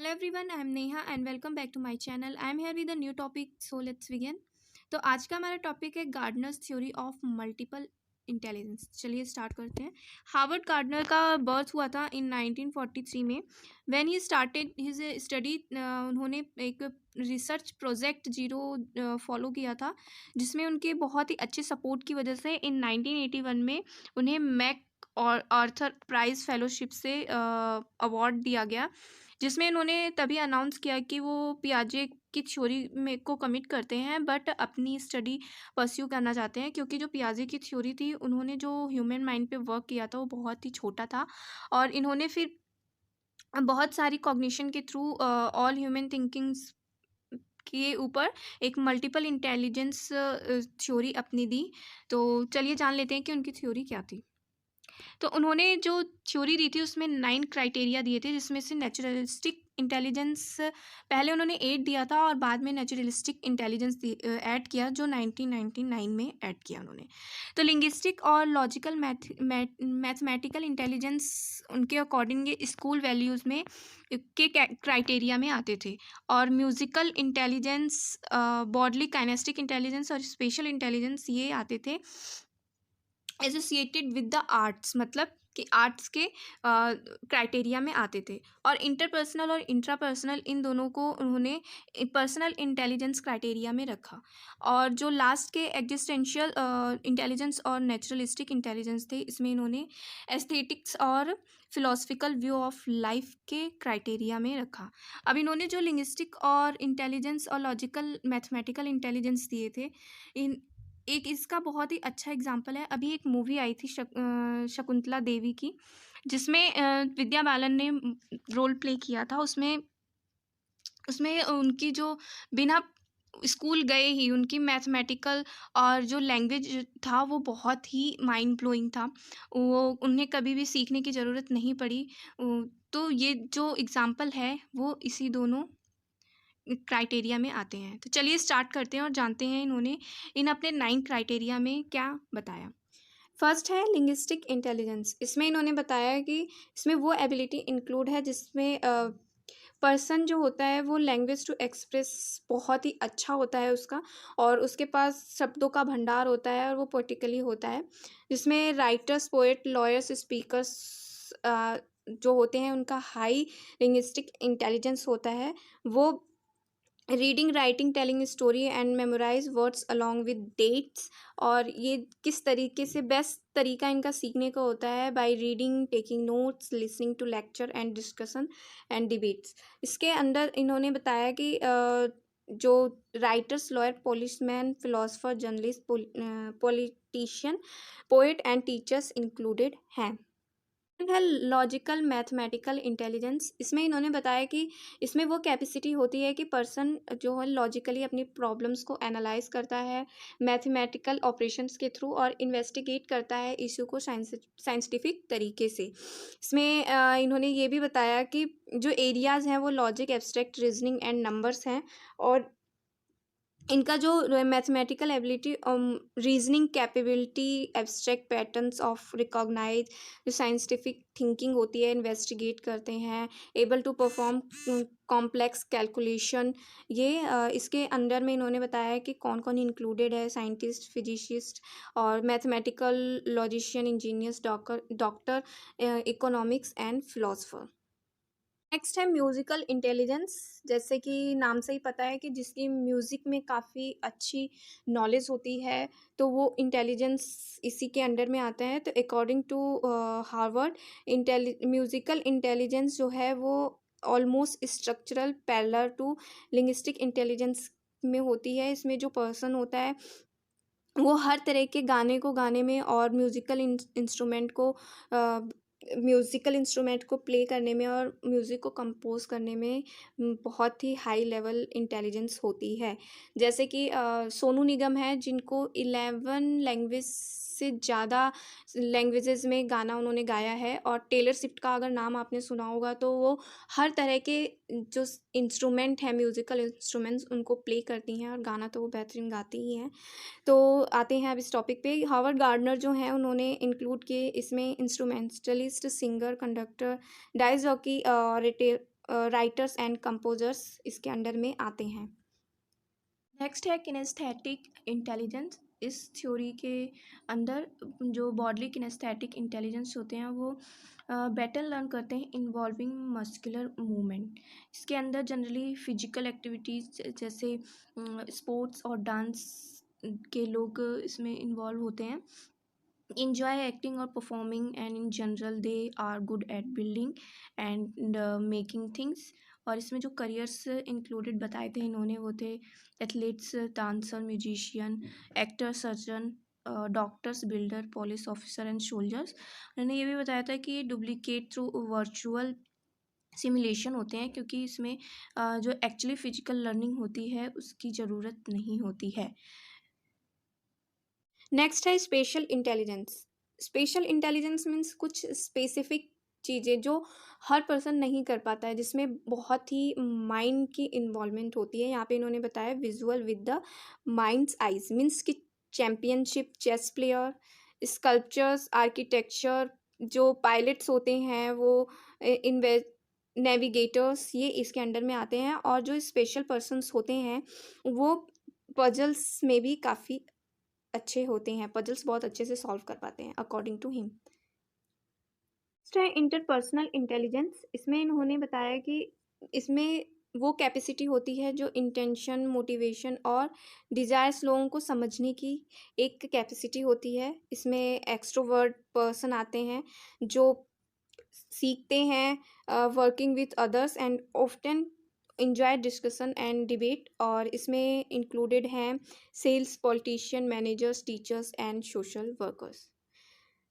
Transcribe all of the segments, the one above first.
Hello everyone, I am Neha and welcome back to my channel. I am here with a new topic, so let's begin. तो आज का हमारा topic है Gardner's theory of multiple intelligence. चलिए start करते हैं। Harvard gardener का birth हुआ था इन 1943 में। When he started his study, उन्होंने एक रिसर्च प्रोजेक्ट जीरो फॉलो किया था, जिसमें उनके बहुत ही अच्छे सपोर्ट की वजह से इन 1981 में उन्हें मैक और आर्थर प्राइज फेलोशिप से अवार्ड दिया गया, जिसमें उन्होंने तभी अनाउंस किया कि वो पियाजे की थ्योरी में को कमिट करते हैं, बट अपनी स्टडी परस्यू करना चाहते हैं, क्योंकि जो पियाजे की थ्योरी थी, उन्होंने जो ह्यूमन माइंड पे वर्क किया था वो बहुत ही छोटा था। और इन्होंने फिर बहुत सारी कॉग्निशन के थ्रू ऑल ह्यूमन थिंकिंग्स के ऊपर एक मल्टीपल इंटेलिजेंस थ्योरी अपनी दी। तो चलिए जान लेते हैं कि उनकी थ्योरी क्या थी। तो उन्होंने जो थ्योरी दी थी उसमें 9 क्राइटेरिया दिए थे, जिसमें से नेचुरलिस्टिक इंटेलिजेंस पहले उन्होंने 8 दिया था और बाद में नेचुरलिस्टिक इंटेलिजेंस ऐड किया, जो 1999 में ऐड किया उन्होंने। तो लिंग्विस्टिक और लॉजिकल मैथमेटिकल इंटेलिजेंस उनके अकॉर्डिंग स्कूल वैल्यूज़ में के क्राइटेरिया में आते थे। और musical intelligence, bodily kinaesthetic intelligence और स्पेशल इंटेलिजेंस ये आते थे एसोसिएटेड विद द आर्ट्स, मतलब कि आर्ट्स के क्राइटेरिया में आते थे। और इंटरपर्सनल और इंट्रापर्सनल, इन दोनों को उन्होंने पर्सनल इंटेलिजेंस क्राइटेरिया में रखा। और जो लास्ट के एग्जिस्टेंशियल इंटेलिजेंस और नेचुरलिस्टिक इंटेलिजेंस थे, इसमें इन्होंने एस्थेटिक्स और फिलोसफिकल व्यू ऑफ लाइफ के क्राइटेरिया में रखा। अब इन्होंने जो लिंग्विस्टिक और इंटेलिजेंस और लॉजिकल मैथमेटिकल इंटेलिजेंस दिए थे, इन एक इसका बहुत ही अच्छा एग्जाम्पल है, अभी एक मूवी आई थी शकुंतला देवी की, जिसमें विद्या बालन ने रोल प्ले किया था। उसमें उसमें उनकी जो बिना स्कूल गए ही उनकी मैथमेटिकल और जो लैंग्वेज था वो बहुत ही माइंड ब्लोइंग था। वो उन्हें कभी भी सीखने की ज़रूरत नहीं पड़ी। तो ये जो एग्ज़ाम्पल है वो इसी दोनों क्राइटेरिया में आते हैं। तो चलिए स्टार्ट करते हैं और जानते हैं इन्होंने इन अपने 9 क्राइटेरिया में क्या बताया। फर्स्ट है लिंग्विस्टिक इंटेलिजेंस। इसमें इन्होंने बताया कि इसमें वो एबिलिटी इंक्लूड है जिसमें पर्सन जो होता है वो लैंग्वेज टू एक्सप्रेस बहुत ही अच्छा होता है उसका, और उसके पास शब्दों का भंडार होता है और वो पोलिटिकली होता है, जिसमें राइटर्स, पोएट, लॉयर्स, स्पीकर्स जो होते हैं उनका हाई लिंग्विस्टिक इंटेलिजेंस होता है। वो reading, writing, telling story and memorize words along with dates. और ये किस तरीके से बेस्ट तरीका इनका सीखने का होता है, by reading, taking notes, listening to lecture and discussion and debates. इसके अंदर इन्होंने बताया कि जो writers, lawyer, policeman, philosopher, journalist, politician, poet and teachers included हैं। है लॉजिकल मैथमेटिकल इंटेलिजेंस। इसमें इन्होंने बताया कि इसमें वो कैपेसिटी होती है कि पर्सन जो है लॉजिकली अपनी प्रॉब्लम्स को एनालाइज करता है मैथमेटिकल ऑपरेशंस के थ्रू, और इन्वेस्टिगेट करता है इशू को साइंटिफिक तरीके से। इसमें इन्होंने ये भी बताया कि जो एरियाज़ हैं वो logic, abstract, reasoning and numbers हैं। और इनका जो mathematical ability, reasoning capability, abstract patterns of recognize, जो साइंटिफिक थिंकिंग होती है, इन्वेस्टिगेट करते हैं, able to perform complex calculation. ये इसके अंदर में इन्होंने बताया कि कौन कौन इंक्लूडेड है, साइंटिस्ट, फिजिसिस्ट और mathematical, logician, engineers, doctor, economics and philosopher. Next है म्यूज़िकल इंटेलिजेंस। जैसे कि नाम से ही पता है कि जिसकी म्यूज़िक में काफ़ी अच्छी नॉलेज होती है, तो वो इंटेलिजेंस इसी के अंडर में आता है। तो according to Harvard, musical intelligence जो है वो almost structural parallel to linguistic intelligence में होती है। इसमें जो पर्सन होता है वो हर तरह के गाने को गाने में और म्यूज़िकल इंस्ट्रूमेंट को प्ले करने में और म्यूज़िक को कंपोज करने में बहुत ही हाई लेवल इंटेलिजेंस होती है। जैसे कि सोनू निगम है, जिनको 11 लैंग्वेज से ज़्यादा लैंग्वेजेस में गाना उन्होंने गाया है। और टेलर स्विफ्ट का अगर नाम आपने सुना होगा, तो वो हर तरह के जो इंस्ट्रूमेंट हैं, म्यूज़िकल इंस्ट्रूमेंट्स, उनको प्ले करती हैं, और गाना तो वो बेहतरीन गाती ही हैं। तो आते हैं अब इस टॉपिक पे। हावर्ड गार्डनर जो हैं उन्होंने इंक्लूड किए इसमें instrumentalist, singer, conductor, dice jockey, writers and composers इसके अंडर में आते हैं। नेक्स्ट है किनेस्थेटिक इंटेलिजेंस। इस थ्योरी के अंदर जो बॉडली किनेस्थेटिक इंटेलिजेंस होते हैं वो बेटर लर्न करते हैं इन्वॉल्विंग मस्कुलर मूवमेंट। इसके अंदर जनरली फिजिकल एक्टिविटीज़ जैसे स्पोर्ट्स और डांस के लोग इसमें इन्वॉल्व होते हैं। enjoy acting or performing, and in general they are good at building and making things। और इसमें जो करियर्स इंक्लूडेड बताए थे इन्होंने वो थे athletes, dancer, musician, actor, surgeon, doctors, builder, police officer and soldiers. उन्होंने ये भी बताया था कि ये डुप्लीकेट थ्रू वर्चुअल सिमुलेशन होते हैं क्योंकि इसमें जो एक्चुअली फिजिकल लर्निंग होती है उसकी ज़रूरत नहीं होती है। नेक्स्ट है special intelligence. Special intelligence means कुछ स्पेसिफिक चीज़ें जो हर पर्सन नहीं कर पाता है, जिसमें बहुत ही माइंड की इन्वॉल्वमेंट होती है। यहाँ पे इन्होंने बताया visual with the mind's eyes means कि championship, chess player, sculptures, architecture, जो पायलट्स होते हैं वो इन्वे नेविगेटर्स, ये इसके अंडर में आते हैं। और जो स्पेशल पर्सन्स होते हैं वो पजल्स में भी काफ़ी अच्छे होते हैं, पजल्स बहुत अच्छे से सॉल्व कर पाते हैं अकॉर्डिंग टू हिम। नेक्स्ट है इंटरपर्सनल इंटेलिजेंस। इसमें इन्होंने बताया कि इसमें वो कैपेसिटी होती है जो इंटेंशन, मोटिवेशन और डिज़ायर्स लोगों को समझने की एक कैपेसिटी होती है। इसमें एक्सट्रोवर्ट पर्सन आते हैं जो सीखते हैं working with others and often enjoy discussion and debate. और इसमें इंक्लूडेड हैं sales, politician, managers, teachers and social workers.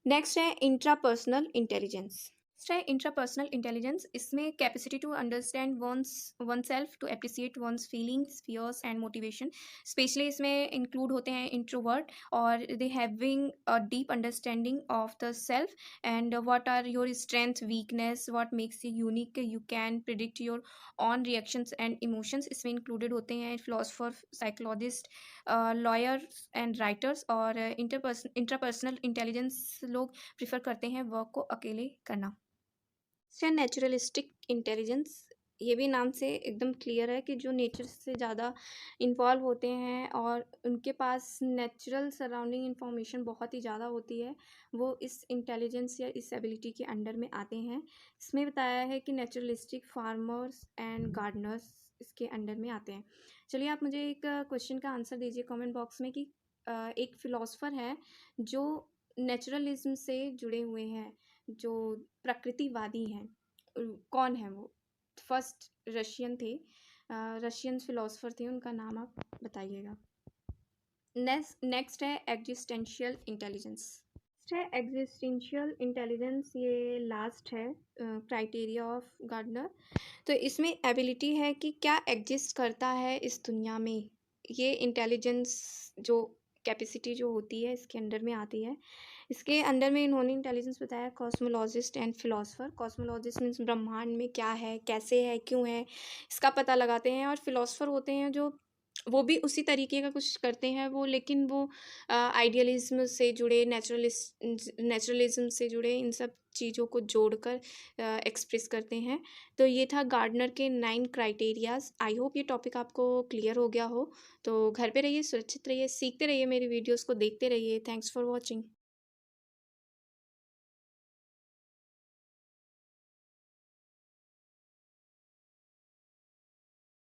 Next है इंट्रापर्सनल इंटेलिजेंस। नेक्स्ट है इंट्रापर्सनल इंटेलिजेंस। इसमें capacity to understand one self, to appreciate one's feelings, fears and motivation. Specially इसमें include होते हैं introvert और they having a deep understanding of the self and what are your strength, weakness, what makes you unique, you can predict your on reactions and emotions. इसमें included होते हैं philosopher, psychologist, lawyers and writers. और intrapersonal intelligence लोग prefer करते हैं work को अकेले करना। Naturalistic intelligence. ये भी नाम से एकदम क्लियर है कि जो नेचर से ज़्यादा इन्वॉल्व होते हैं और उनके पास नेचुरल सराउंडिंग इंफॉर्मेशन बहुत ही ज़्यादा होती है, वो इस इंटेलिजेंस या इस एबिलिटी के अंडर में आते हैं। इसमें बताया है कि नेचुरलिस्टिक फार्मर्स एंड गार्डनर्स इसके अंडर में आते हैं। चलिए आप मुझे एक क्वेश्चन का आंसर दीजिए कमेंट बॉक्स में कि एक फ़िलोसफ़र है जो नेचुरलिज्म से जुड़े हुए हैं, जो प्रकृतिवादी हैं, कौन है वो? फर्स्ट रशियन थे, रशियन फिलोसोफर थे, उनका नाम आप बताइएगा। नेक्स्ट है एग्जिस्टेंशियल इंटेलिजेंस। नेक्स्ट है एग्जिस्टेंशियल इंटेलिजेंस, ये लास्ट है क्राइटेरिया ऑफ गार्डनर। तो इसमें एबिलिटी है कि क्या एग्जिस्ट करता है इस दुनिया में, ये इंटेलिजेंस जो कैपेसिटी जो होती है इसके अंडर में आती है। इसके अंदर में इन्होंने इंटेलिजेंस बताया cosmologist and philosopher. Cosmologist means ब्रह्मांड में क्या है, कैसे है, क्यों है, इसका पता लगाते हैं। और फिलोसफर होते हैं जो वो भी उसी तरीके का कुछ करते हैं वो, लेकिन वो आइडियलिज्म से जुड़े, नेचुरलिज्म से जुड़े, इन सब चीज़ों को जोड़कर एक्सप्रेस करते हैं। तो ये था गार्डनर के 9 क्राइटेरियाज़। आई होप ये टॉपिक आपको क्लियर हो गया हो। तो घर पे रहिए, सुरक्षित रहिए, सीखते रहिए, मेरी वीडियोस को देखते रहिए। Thanks for watching.